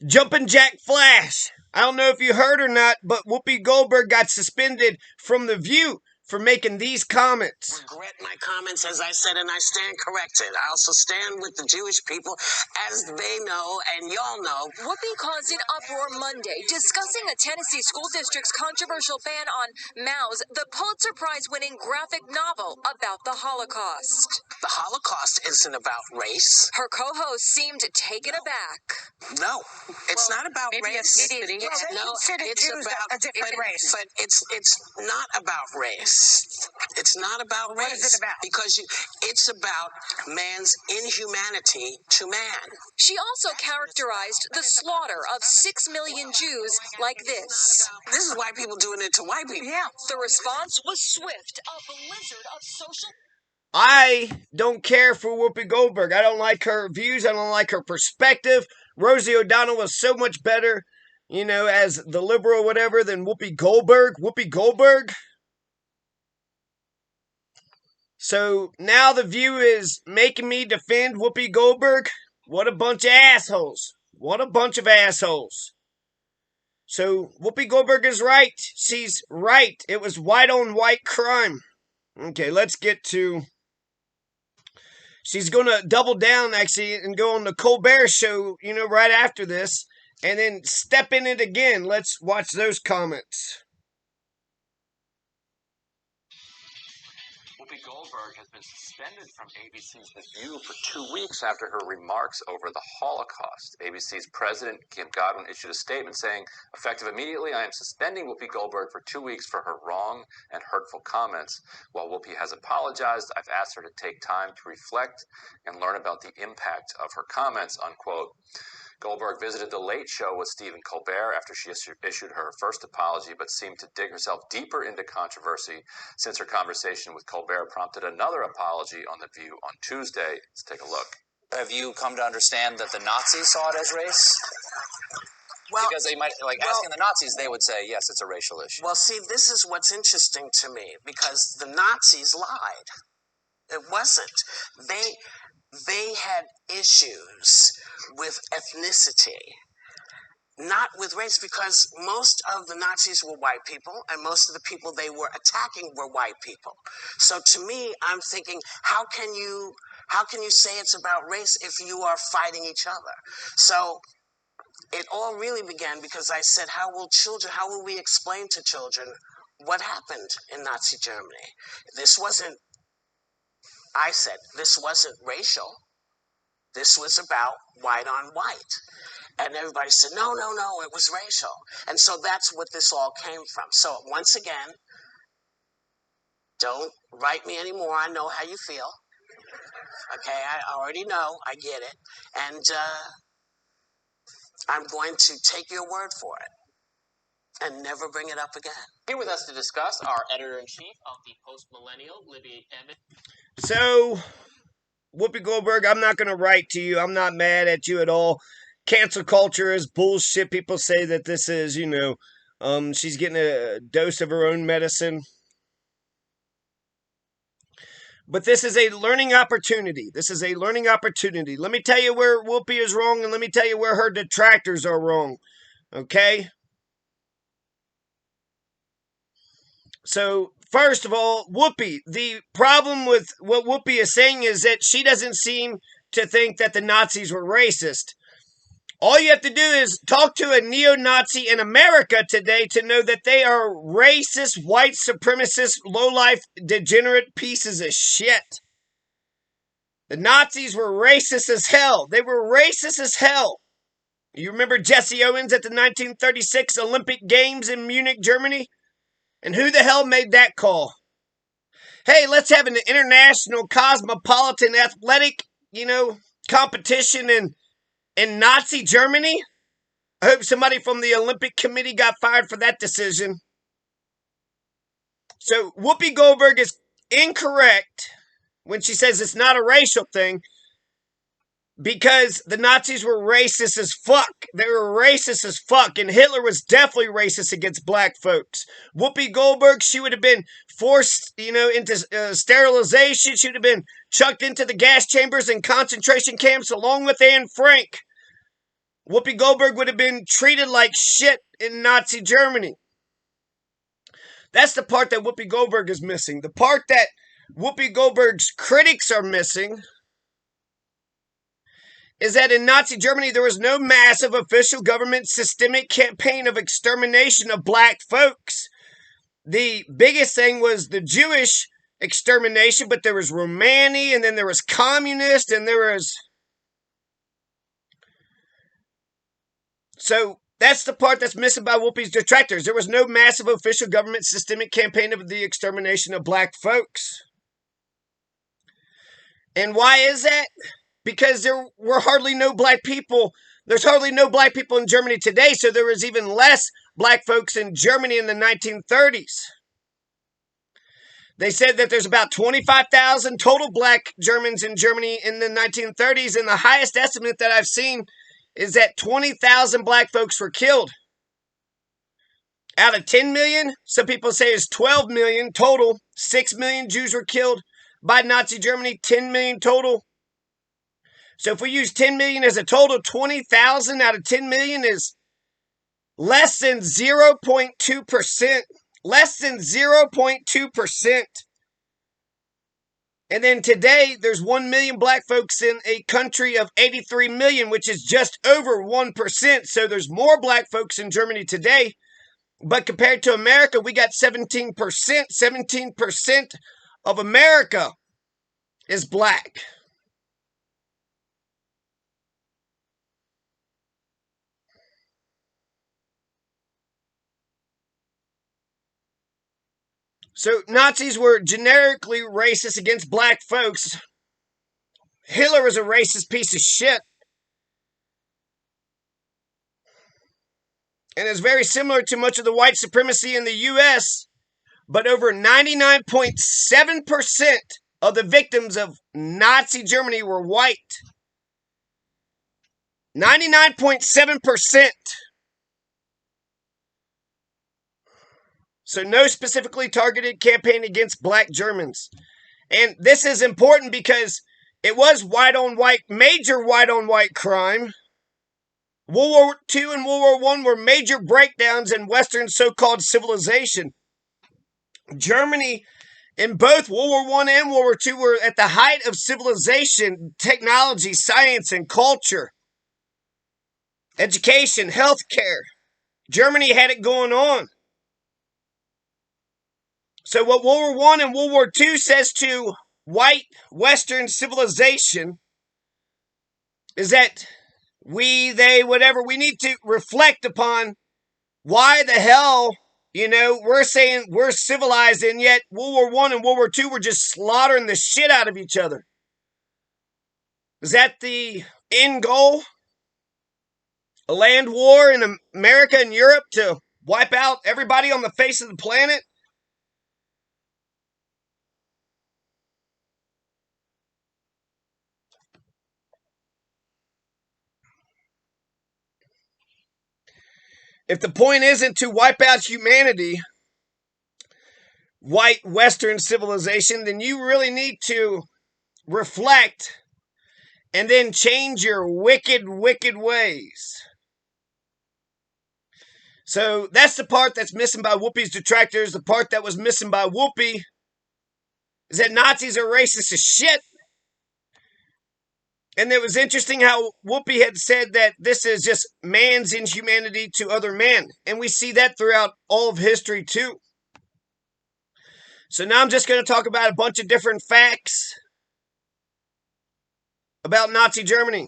Jumpin' Jack Flash. I don't know if you heard or not, but Whoopi Goldberg got suspended from The View for making these comments. Regret my comments, as I said, and I stand corrected. I also stand with the Jewish people, as they know and y'all know. Whoopi caused an uproar Monday, discussing a Tennessee school district's controversial ban on Maus, the Pulitzer Prize-winning graphic novel about the Holocaust. The Holocaust isn't about race. Her co-host seemed taken aback. No, it's not about race. No, it's about a different race. But it's not about race. It's not about race. What is it about? Because it's about man's inhumanity to man. She also characterized the slaughter of 6 million Jews like this. This is white people doing it to white people. Yeah. The response was swift, a blizzard of social... I don't care for Whoopi Goldberg. I don't like her views. I don't like her perspective. Rosie O'Donnell was so much better, as the liberal whatever than Whoopi Goldberg. Whoopi Goldberg. So now The View is making me defend Whoopi Goldberg. What a bunch of assholes. What a bunch of assholes. So Whoopi Goldberg is right. She's right. It was white on white crime. Okay, let's get to... She's going to double down, actually, and go on the Colbert Show, right after this. And then step in it again. Let's watch those comments. Whoopi Goldberg has been suspended from ABC's The View for 2 weeks after her remarks over the Holocaust. ABC's president, Kim Godwin, issued a statement saying, effective immediately, I am suspending Whoopi Goldberg for 2 weeks for her wrong and hurtful comments. While Whoopi has apologized, I've asked her to take time to reflect and learn about the impact of her comments, unquote. Goldberg visited The Late Show with Stephen Colbert after she issued her first apology, but seemed to dig herself deeper into controversy since her conversation with Colbert prompted another apology on The View on Tuesday. Let's take a look. Have you come to understand that the Nazis saw it as race? Well, because they might, asking the Nazis, they would say, yes, it's a racial issue. Well, see, this is what's interesting to me, because the Nazis lied. It wasn't. They had issues with ethnicity, not with race, because most of the Nazis were white people, and most of the people they were attacking were white people. So to me, I'm thinking, how can you say it's about race if you are fighting each other? So it all really began because I said, how will we explain to children what happened in Nazi Germany? I said, this wasn't racial. This was about white on white. And everybody said, no, it was racial. And so that's what this all came from. So once again, don't write me anymore. I know how you feel. Okay, I already know. I get it. And I'm going to take your word for it and never bring it up again. Here with us to discuss our editor-in-chief of the Post-Millennial, Libby Emmett. So, Whoopi Goldberg, I'm not going to write to you. I'm not mad at you at all. Cancel culture is bullshit. People say that this is, she's getting a dose of her own medicine. But this is a learning opportunity. This is a learning opportunity. Let me tell you where Whoopi is wrong, and let me tell you where her detractors are wrong. Okay? So, first of all, Whoopi, the problem with what Whoopi is saying is that she doesn't seem to think that the Nazis were racist. All you have to do is talk to a neo-Nazi in America today to know that they are racist, white supremacist, low-life, degenerate pieces of shit. The Nazis were racist as hell. They were racist as hell. You remember Jesse Owens at the 1936 Olympic Games in Munich, Germany? And who the hell made that call? Hey, let's have an international cosmopolitan athletic, competition in Nazi Germany. I hope somebody from the Olympic Committee got fired for that decision. So Whoopi Goldberg is incorrect when she says it's not a racial thing, because the Nazis were racist as fuck. They were racist as fuck, and Hitler was definitely racist against black folks. Whoopi Goldberg, she would have been forced, into sterilization. She would have been chucked into the gas chambers and concentration camps along with Anne Frank. Whoopi Goldberg would have been treated like shit in Nazi Germany. That's the part that Whoopi Goldberg is missing. The part that Whoopi Goldberg's critics are missing is that in Nazi Germany, there was no massive official government systemic campaign of extermination of black folks. The biggest thing was the Jewish extermination, but there was Romani, and then there was communist, and there was... So that's the part that's missing by Whoopi's detractors. There was no massive official government systemic campaign of the extermination of black folks. And why is that? Because there were hardly no black people. There's hardly no black people in Germany today, so there was even less black folks in Germany in the 1930s. They said that there's about 25,000 total black Germans in Germany in the 1930s, and the highest estimate that I've seen is that 20,000 black folks were killed. Out of 10 million, some people say it's 12 million total. 6 million Jews were killed by Nazi Germany, 10 million total. So if we use 10 million as a total, 20,000 out of 10 million is less than 0.2%. Less than 0.2%. And then today, there's 1 million black folks in a country of 83 million, which is just over 1%. So there's more black folks in Germany today. But compared to America, we got 17%. 17% of America is black. So Nazis were generically racist against black folks. Hitler was a racist piece of shit. And is very similar to much of the white supremacy in the U.S., but over 99.7% of the victims of Nazi Germany were white. 99.7%. So no specifically targeted campaign against black Germans. And this is important because it was white on white, major white on white crime. World War II and World War I were major breakdowns in Western so-called civilization. Germany, in both World War I and World War II, were at the height of civilization, technology, science, and culture. Education, healthcare. Germany had it going on. So what World War I and World War II says to white Western civilization is that we, they, whatever, we need to reflect upon why the hell, we're saying we're civilized, and yet World War I and World War II were just slaughtering the shit out of each other. Is that the end goal? A land war in America and Europe to wipe out everybody on the face of the planet? If the point isn't to wipe out humanity, white Western civilization, then you really need to reflect and then change your wicked, wicked ways. So that's the part that's missing by Whoopi's detractors. The part that was missing by Whoopi is that Nazis are racist as shit. And it was interesting how Whoopi had said that this is just man's inhumanity to other men. And we see that throughout all of history too. So now I'm just going to talk about a bunch of different facts about Nazi Germany.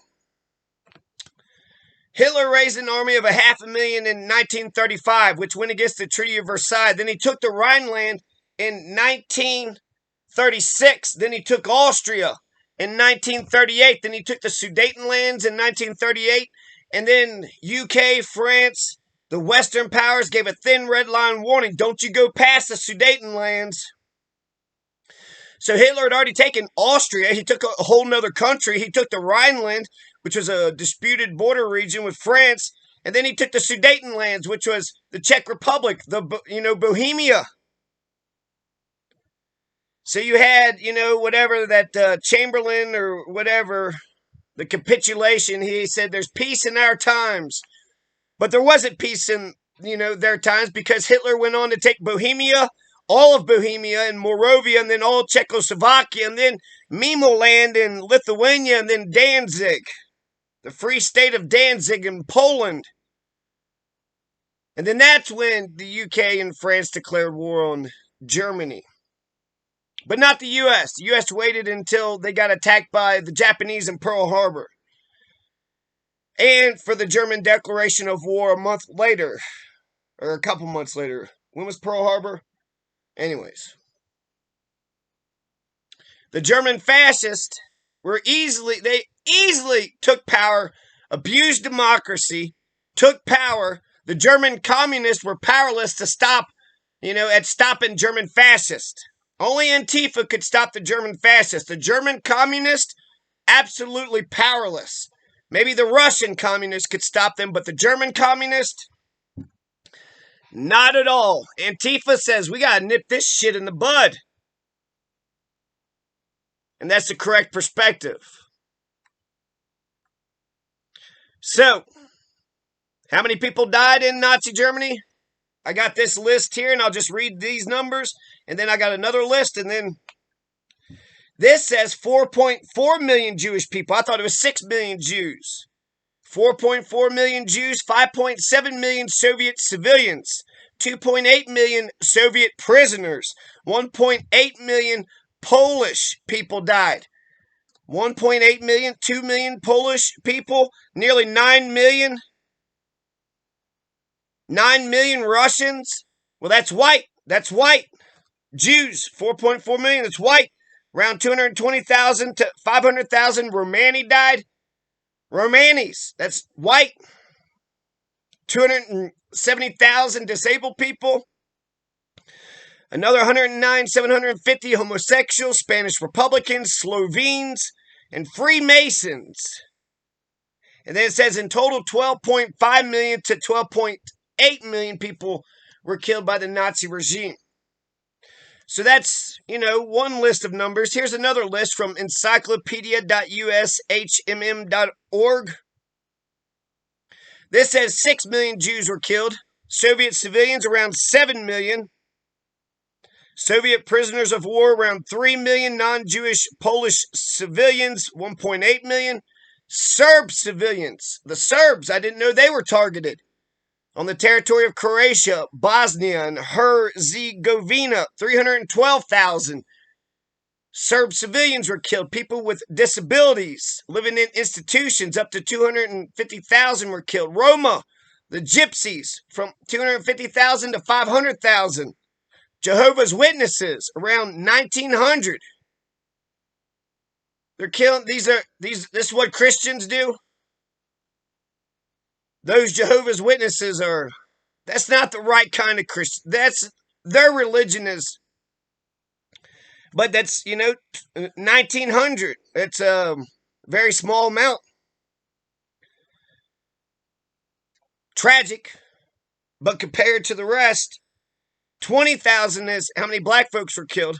Hitler raised an army of 500,000 in 1935, which went against the Treaty of Versailles. Then he took the Rhineland in 1936. Then he took Austria in 1938. Then he took the Sudetenlands in 1938. And then UK, France, the Western powers gave a thin red line warning. Don't you go past the Sudetenlands. So Hitler had already taken Austria. He took a whole nother country. He took the Rhineland, which was a disputed border region with France. And then he took the Sudetenlands, which was the Czech Republic, Bohemia. So you had, whatever that Chamberlain or whatever, the capitulation. He said there's peace in our times. But there wasn't peace in, their times, because Hitler went on to take Bohemia, all of Bohemia and Moravia, and then all Czechoslovakia, and then Memoland in Lithuania, and then Danzig, the Free State of Danzig in Poland. And then that's when the UK and France declared war on Germany. But not the U.S. The U.S. waited until they got attacked by the Japanese in Pearl Harbor. And for the German declaration of war a month later, or a couple months later. When was Pearl Harbor? Anyways. The German fascists they easily took power, abused democracy, took power. The German communists were powerless to stop, at stopping German fascists. Only Antifa could stop the German fascists. The German communists, absolutely powerless. Maybe the Russian communists could stop them, but the German communists, not at all. Antifa says we gotta nip this shit in the bud. And that's the correct perspective. So, how many people died in Nazi Germany? I got this list here, and I'll just read these numbers. And then I got another list, and then this says 4.4 million Jewish people. I thought it was 6 million Jews. 4.4 million Jews, 5.7 million Soviet civilians, 2.8 million Soviet prisoners, 1.8 million Polish people died. 1.8 million, 2 million Polish people, nearly 9 million. 9 million Russians. Well, that's white. That's white. Jews, 4.4 million, that's white. Around 220,000 to 500,000 Romani died. Romanis, that's white. 270,000 disabled people. Another 750 homosexuals, Spanish Republicans, Slovenes, and Freemasons. And then it says in total 12.5 million to 12.8 million people were killed by the Nazi regime. So that's, one list of numbers. Here's another list from encyclopedia.ushmm.org. This says 6 million Jews were killed. Soviet civilians around 7 million. Soviet prisoners of war around 3 million. Non-Jewish Polish civilians 1.8 million. Serb civilians. The Serbs, I didn't know they were targeted. On the territory of Croatia, Bosnia, and Herzegovina, 312,000 Serb civilians were killed. People with disabilities living in institutions, up to 250,000 were killed. Roma, the Gypsies, from 250,000 to 500,000. Jehovah's Witnesses, around 1,900. They're killing. This is what Christians do. Those Jehovah's Witnesses that's not the right kind of Christian. Their religion is, but that's, 1,900. It's a very small amount. Tragic, but compared to the rest, 20,000 is how many black folks were killed.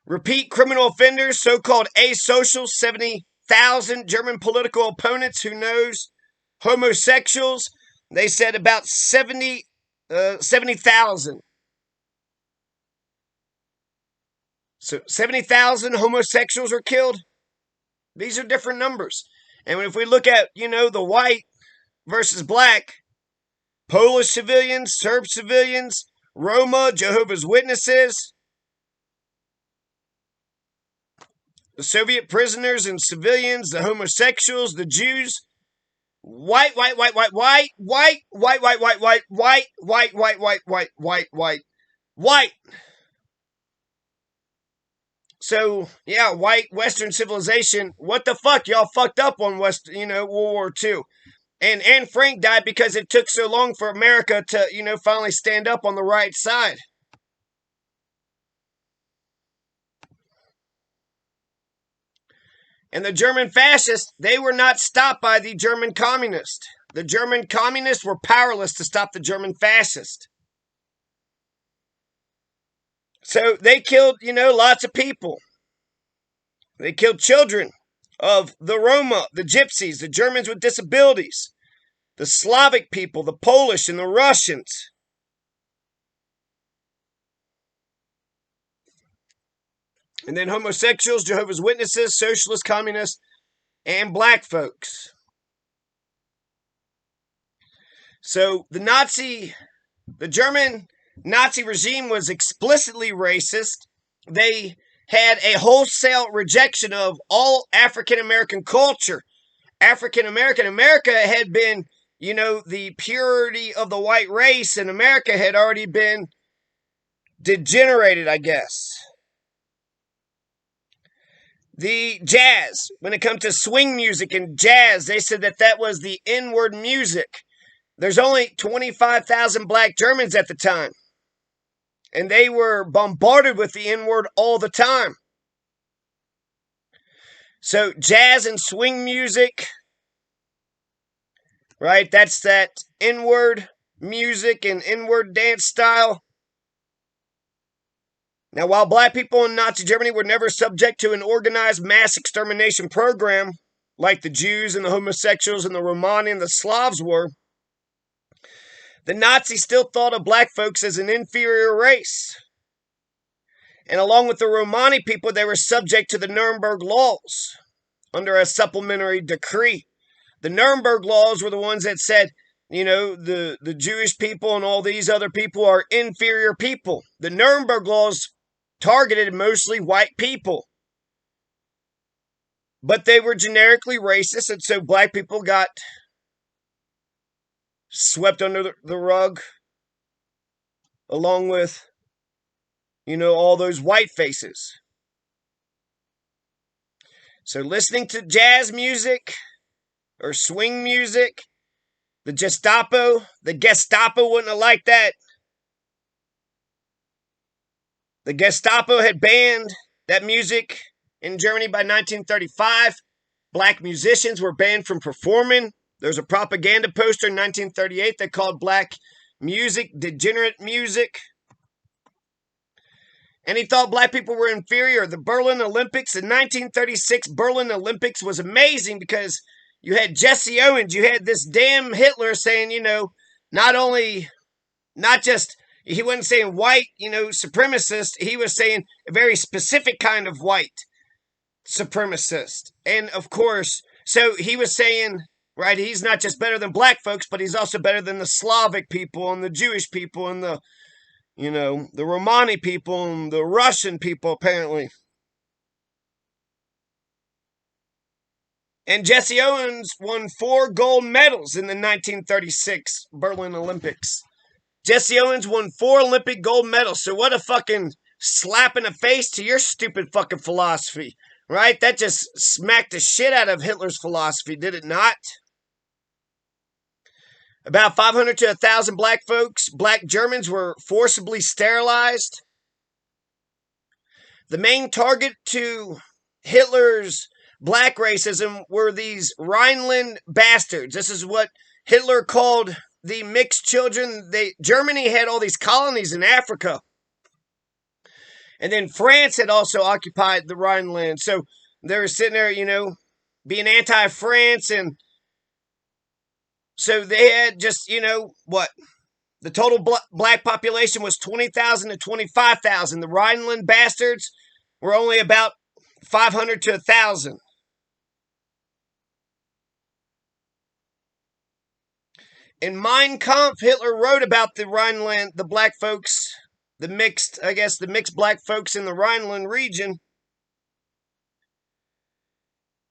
Repeat criminal offenders, so-called asocials, 70,000. German political opponents, who knows? Homosexuals, they said about 70,000. So 70,000 homosexuals were killed. These are different numbers. And if we look at, the white versus black, Polish civilians, Serb civilians, Roma, Jehovah's Witnesses, the Soviet prisoners and civilians, the homosexuals, the Jews, white. So, yeah, white Western civilization. What the fuck? Y'all fucked up on World War II. And Anne Frank died because it took so long for America to, finally stand up on the right side. And the German fascists, they were not stopped by the German communists. The German communists were powerless to stop the German fascists. So they killed, lots of people. They killed children. of the Roma, the Gypsies, the Germans with disabilities, the Slavic people, the Polish, and the Russians. And then homosexuals, Jehovah's Witnesses, socialists, communists, and black folks. So the German Nazi regime was explicitly racist. They had a wholesale rejection of all African American culture. America had been, the purity of the white race, and America had already been degenerated, I guess. The jazz, when it comes to swing music and jazz, they said that was the N-word music. There's only 25,000 black Germans at the time. And they were bombarded with the N-word all the time. So jazz and swing music, right? That's that N-word music and N-word dance style. Now, while black people in Nazi Germany were never subject to an organized mass extermination program, like the Jews and the homosexuals and the Romani and the Slavs were, the Nazis still thought of black folks as an inferior race. And along with the Romani people, they were subject to the Nuremberg laws under a supplementary decree. The Nuremberg laws were the ones that said, the Jewish people and all these other people are inferior people. The Nuremberg laws targeted mostly white people. But they were generically racist, and so black people got swept under the rug along with, all those white faces. So listening to jazz music or swing music, the Gestapo wouldn't have liked that. The Gestapo had banned that music in Germany by 1935. Black musicians were banned from performing. There was a propaganda poster in 1938 that called black music degenerate music. And he thought black people were inferior. The Berlin Olympics, the 1936 Berlin Olympics was amazing because you had Jesse Owens, you had this damn Hitler saying, not just, he wasn't saying white, supremacist. He was saying a very specific kind of white supremacist. And of course, so he was saying, right, he's not just better than black folks, but he's also better than the Slavic people and the Jewish people and the Romani people and the Russian people, apparently. And Jesse Owens won 4 gold medals in the 1936 Berlin Olympics. Jesse Owens won 4 Olympic gold medals. So what a fucking slap in the face to your stupid fucking philosophy, right? That just smacked the shit out of Hitler's philosophy, did it not? About 500 to 1,000 black Germans were forcibly sterilized. The main target to Hitler's black racism were these Rhineland bastards. This is what Hitler called the mixed children. Germany had all these colonies in Africa. And then France had also occupied the Rhineland. So they were sitting there, being anti-France. And so they had just, the total black population was 20,000 to 25,000. The Rhineland bastards were only about 500 to 1,000. In Mein Kampf, Hitler wrote about the Rhineland, the black folks, the mixed black folks in the Rhineland region.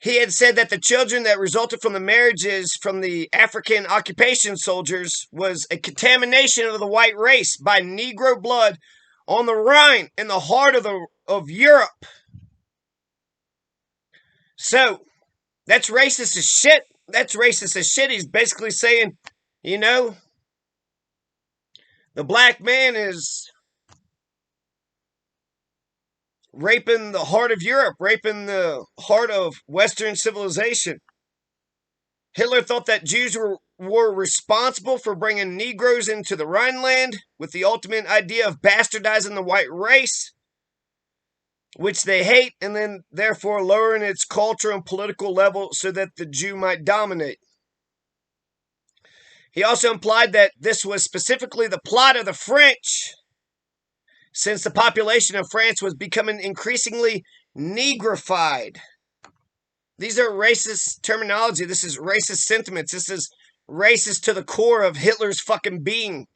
He had said that the children that resulted from the marriages from the African occupation soldiers was a contamination of the white race by Negro blood on the Rhine in the heart of Europe. So, that's racist as shit. He's basically saying, the black man is raping the heart of Europe, raping the heart of Western civilization. Hitler thought that Jews were responsible for bringing Negroes into the Rhineland with the ultimate idea of bastardizing the white race. which they hate, and then therefore lowering its cultural and political level so that the Jew might dominate. He also implied that this was specifically the plot of the French, since the population of France was becoming increasingly negrified. These are racist terminology. This is racist sentiments. This is racist to the core of Hitler's fucking being.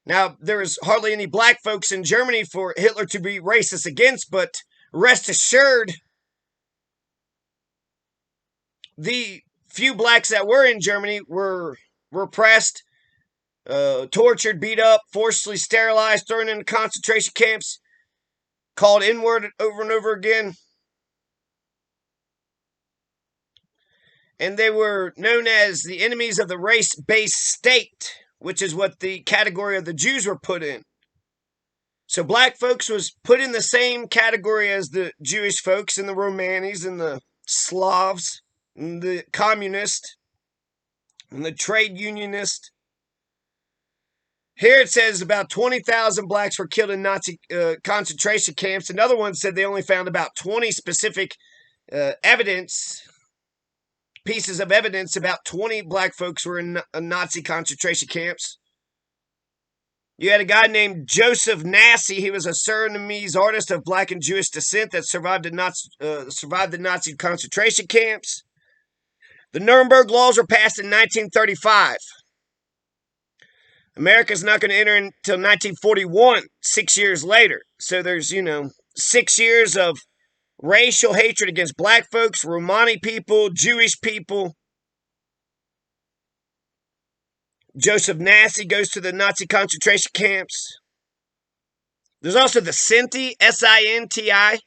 Now, there is hardly any black folks in Germany for Hitler to be racist against, but rest assured, the few blacks that were in Germany were repressed, tortured, beat up, forcibly sterilized, thrown into concentration camps, called N-word over and over again. And they were known as the enemies of the race-based state, which is what the category of the Jews were put in. So black folks was put in the same category as the Jewish folks and the Romanis and the Slavs and the communist and the trade unionist. Here it says about 20,000 blacks were killed in Nazi concentration camps. Another one said they only found about 20 specific pieces of evidence. About 20 black folks were in Nazi concentration camps. You had a guy named Joseph Nassy. He was a Surinamese artist of black and Jewish descent that survived the Nazi concentration camps. The Nuremberg laws were passed in 1935. America's not going to enter until 1941, 6 years later. So there's, 6 years of racial hatred against black folks, Romani people, Jewish people. Joseph Nassy goes to the Nazi concentration camps. There's also the Sinti, S-I-N-T-I.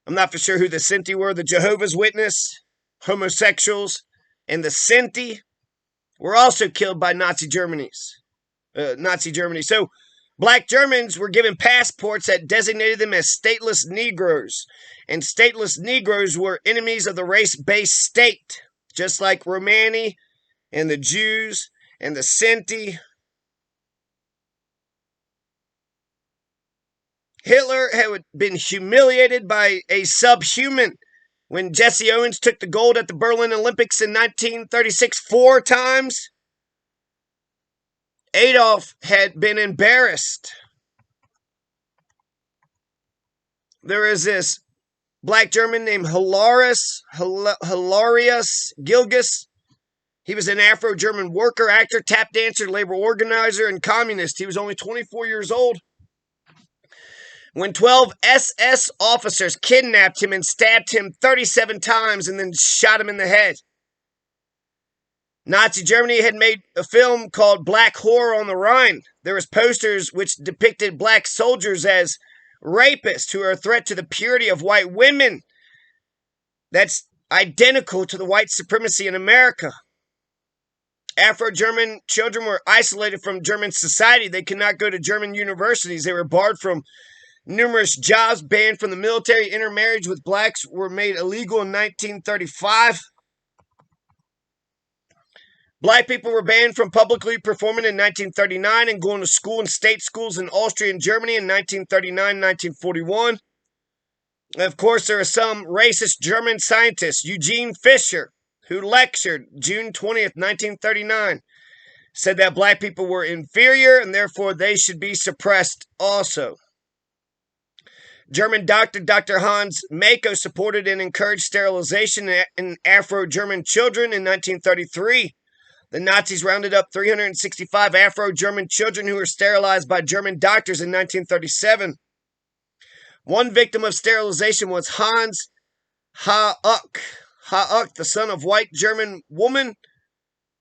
I'm not for sure who the Sinti were. The Jehovah's Witness, homosexuals, and the Sinti were also killed by Nazi Germany. So black Germans were given passports that designated them as stateless Negroes. And stateless Negroes were enemies of the race-based state, just like Romani and the Jews and the Sinti. Hitler had been humiliated by a subhuman when Jesse Owens took the gold at the Berlin Olympics in 1936 4 times. Adolf had been embarrassed. There is this black German named Hilarius Gilgus. He was an Afro-German worker, actor, tap dancer, labor organizer, and communist. He was only 24 years old when 12 SS officers kidnapped him and stabbed him 37 times and then shot him in the head. Nazi Germany had made a film called Black Horror on the Rhine. There was posters which depicted black soldiers as rapists who are a threat to the purity of white women. That's identical to the white supremacy in America. Afro-German children were isolated from German society. They could not go to German universities. They were barred from numerous jobs, banned from the military. Intermarriage with blacks were made illegal in 1935. Black people were banned from publicly performing in 1939 and going to school in state schools in Austria and Germany in 1939-1941. Of course, there are some racist German scientists, Eugene Fischer, who lectured June 20th, 1939, said that black people were inferior and therefore they should be suppressed also. German doctor Dr. Hans Mako supported and encouraged sterilization in Afro-German children in 1933. The Nazis rounded up 365 Afro-German children who were sterilized by German doctors in 1937. One victim of sterilization was Hans Hauck, the son of a white German woman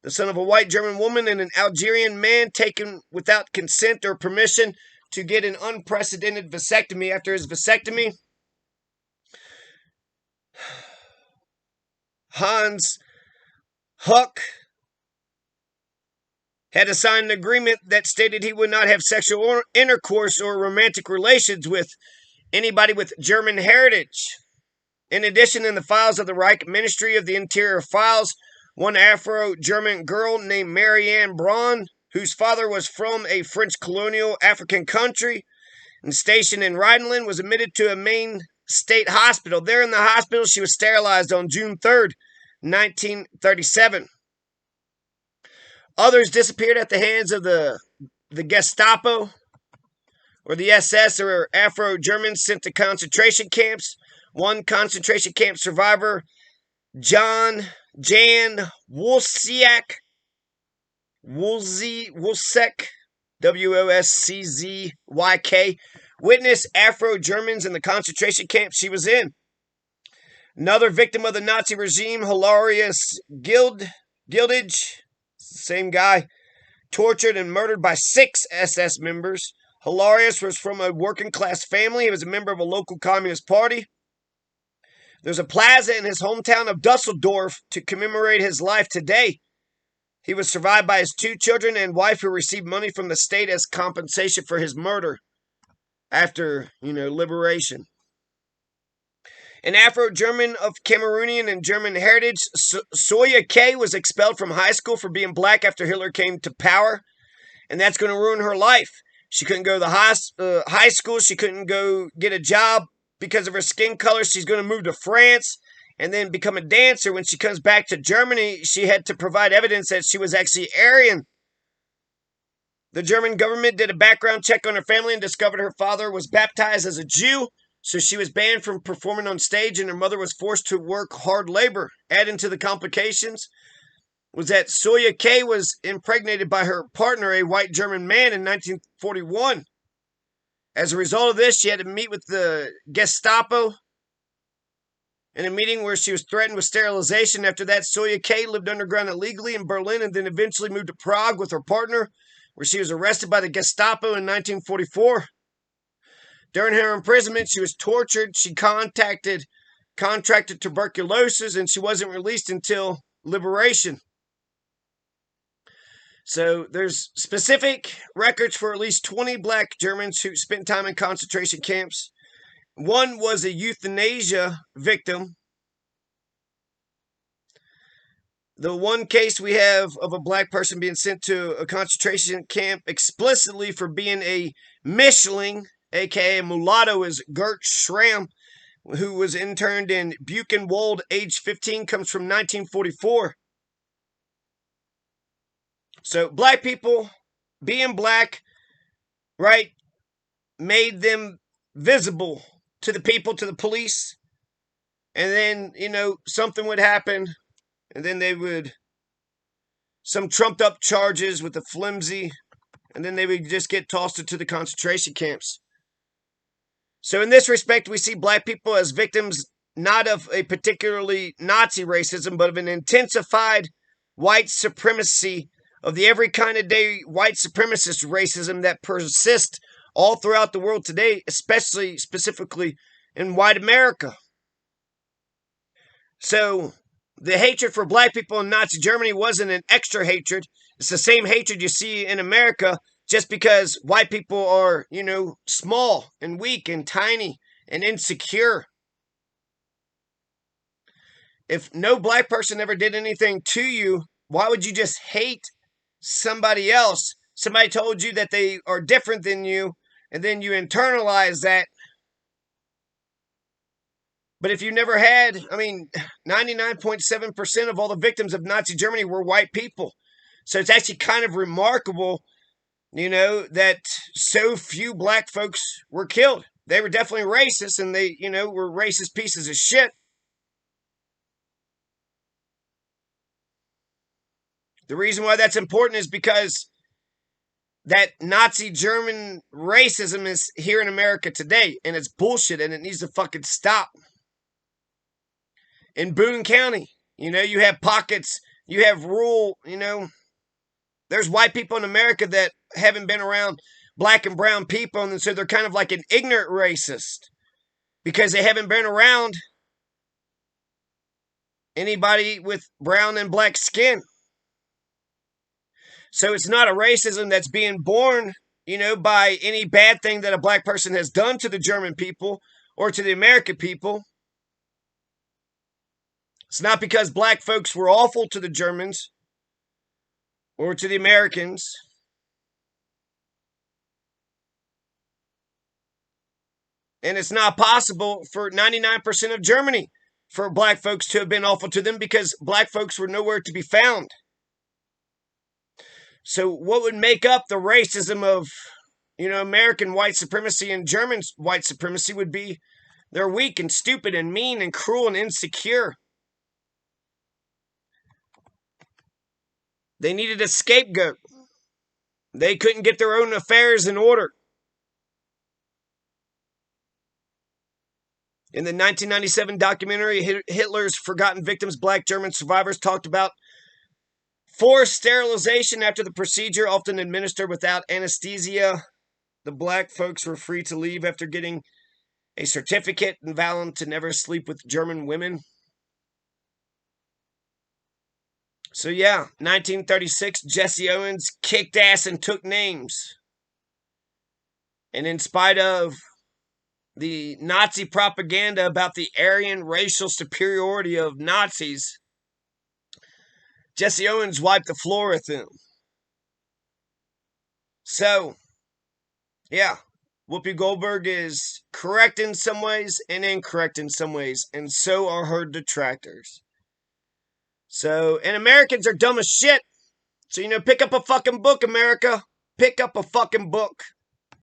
and an Algerian man taken without consent or permission to get an unprecedented vasectomy. After his vasectomy, Hans Hauck had to sign an agreement that stated he would not have sexual intercourse or romantic relations with anybody with German heritage. In addition, in the files of the Reich Ministry of the Interior files, one Afro-German girl named Marianne Braun, whose father was from a French colonial African country, and stationed in Rhineland, was admitted to a Maine state hospital. There in the hospital, she was sterilized on June 3rd, 1937. Others disappeared at the hands of the Gestapo or the SS, or Afro-Germans sent to concentration camps. One concentration camp survivor, Jan Wolsiak, Woszczyk, witnessed Afro-Germans in the concentration camp she was in. Another victim of the Nazi regime, Hilarius Gildage, same guy, tortured and murdered by 6 SS members. Hilarius was from a working-class family. He was a member of a local communist party. There's a plaza in his hometown of Dusseldorf to commemorate his life today. He was survived by his 2 children and wife, who received money from the state as compensation for his murder after, liberation. An Afro-German of Cameroonian and German heritage, Soya K was expelled from high school for being black after Hitler came to power, and that's going to ruin her life. She couldn't go to the high school. She couldn't go get a job because of her skin color. She's going to move to France and then become a dancer. When she comes back to Germany, she had to provide evidence that she was actually Aryan. The German government did a background check on her family and discovered her father was baptized as a Jew, so she was banned from performing on stage, and her mother was forced to work hard labor. Adding to the complications was that Soya K was impregnated by her partner, a white German man, in 1941. As a result of this, she had to meet with the Gestapo in a meeting where she was threatened with sterilization. After that, Soya K lived underground illegally in Berlin and then eventually moved to Prague with her partner, where she was arrested by the Gestapo in 1944. During her imprisonment, she was tortured. She contracted tuberculosis, and she wasn't released until liberation. So there's specific records for at least 20 black Germans who spent time in concentration camps. One was a euthanasia victim. The one case we have of a black person being sent to a concentration camp explicitly for being a Mischling, aka a mulatto, is Gert Schramm, who was interned in Buchenwald, age 15, comes from 1944. So black people, being black, right, made them visible to the people, to the police. And then, something would happen, and then they would, some trumped up charges with the flimsy, and then they would just get tossed into the concentration camps. So in this respect, we see black people as victims not of a particularly Nazi racism, but of an intensified white supremacy, of the every kind of day white supremacist racism that persists all throughout the world today, especially specifically in white America. So the hatred for black people in Nazi Germany wasn't an extra hatred. It's the same hatred you see in America, just because white people are, small and weak and tiny and insecure. If no black person ever did anything to you, why would you just hate somebody else? Somebody told you that they are different than you, and then you internalize that. But if you never had, 99.7% of all the victims of Nazi Germany were white people. So it's actually kind of remarkable, that so few black folks were killed. They were definitely racist, and they, were racist pieces of shit. The reason why that's important is because that Nazi German racism is here in America today, and it's bullshit, and it needs to fucking stop. In Boone County, you have pockets, you have rural, there's white people in America that haven't been around black and brown people, and so they're kind of like an ignorant racist because they haven't been around anybody with brown and black skin. So it's not a racism that's being born, by any bad thing that a black person has done to the German people or to the American people. It's not because black folks were awful to the Germans or to the Americans. And it's not possible for 99% of Germany for black folks to have been awful to them because black folks were nowhere to be found. So what would make up the racism of, American white supremacy and German white supremacy would be they're weak and stupid and mean and cruel and insecure. They needed a scapegoat. They couldn't get their own affairs in order. In the 1997 documentary, Hitler's Forgotten Victims, Black German Survivors talked about forced sterilization after the procedure, often administered without anesthesia. The black folks were free to leave after getting a certificate and vowing to never sleep with German women. So yeah, 1936, Jesse Owens kicked ass and took names. And in spite of the Nazi propaganda about the Aryan racial superiority of Nazis, Jesse Owens wiped the floor with them. So, yeah, Whoopi Goldberg is correct in some ways and incorrect in some ways, and so are her detractors. So, and Americans are dumb as shit. So, pick up a fucking book, America. Pick up a fucking book.